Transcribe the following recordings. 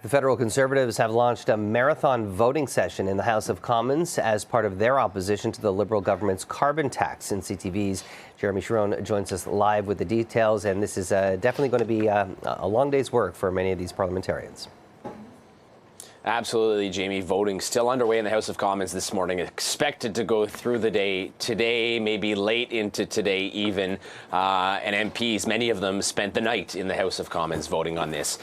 The federal Conservatives have launched a marathon voting session in the House of Commons as part of their opposition to the Liberal government's carbon tax. And CTV's Jeremy Sharon joins us live with the details, and this is definitely going to be a long day's work for many of these parliamentarians. Absolutely, Jamie. Voting still underway in the House of Commons this morning. Expected to go through the day today, maybe late into today even. And MPs, many of them, spent the night in the House of Commons voting on this.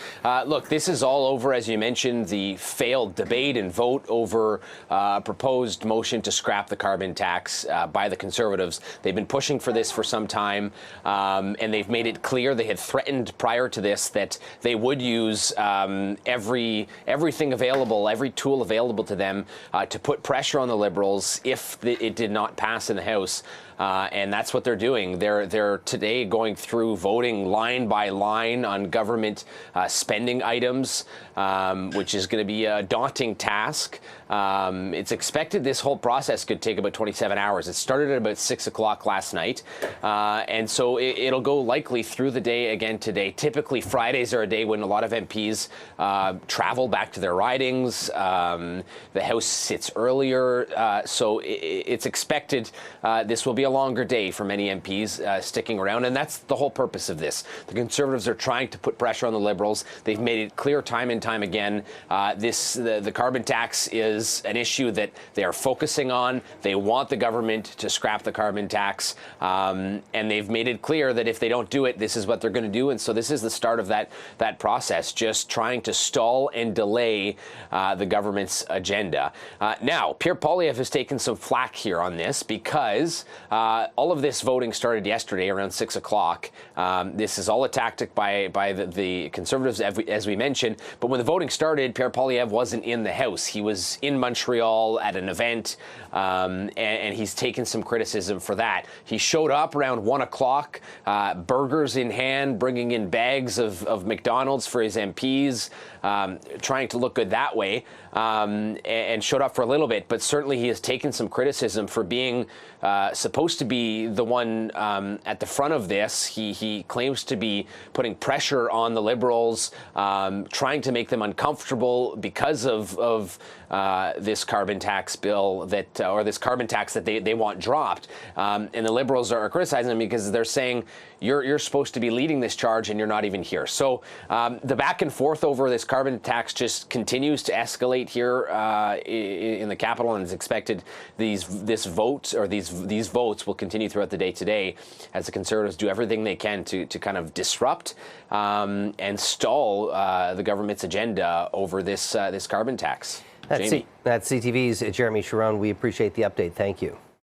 Look, this is all over, as you mentioned, the failed debate and vote over a proposed motion to scrap the carbon tax by the Conservatives. They've been pushing for this for some time, and they've made it clear. They had threatened prior to this that they would use everything available, every tool available to them to put pressure on the Liberals if it did not pass in the House. And that's what they're doing. They're today going through voting line by line on government spending items, which is going to be a daunting task. It's expected this whole process could take about 27 hours. It started at about 6 o'clock last night. And so it'll go likely through the day again today. Typically, Fridays are a day when a lot of MPs travel back to their ridings. The House sits earlier. So it's expected this will be a longer day for many MPs sticking around, and that's the whole purpose of this. The Conservatives are trying to put pressure on the Liberals. They've made it clear time and time again. The carbon tax is an issue that they are focusing on. They want the government to scrap the carbon tax, and they've made it clear that if they don't do it, this is what they're going to do. And so this is the start of that process, just trying to stall and delay the government's agenda. Now, Pierre Poilievre has taken some flack here on this because all of this voting started yesterday around 6 o'clock. This is all a tactic by the Conservatives, as we mentioned. But when the voting started, Pierre Poilievre wasn't in the House. He was in Montreal at an event, and he's taken some criticism for that. He showed up around 1 o'clock, burgers in hand, bringing in bags of McDonald's for his MPs, trying to look good that way, and showed up for a little bit. But certainly he has taken some criticism for being supposed to be the one at the front of this. He claims to be putting pressure on the Liberals, trying to make them uncomfortable because of this carbon tax bill or this carbon tax that they want dropped. And the Liberals are criticizing him because they're saying you're supposed to be leading this charge and you're not even here. So the back and forth over this carbon tax just continues to escalate here in the Capitol, and it's expected these votes will continue throughout the day today as the Conservatives do everything they can to kind of disrupt and stall the government's agenda over this carbon tax. That's CTV's Jeremy Sharon. We appreciate the update. Thank you.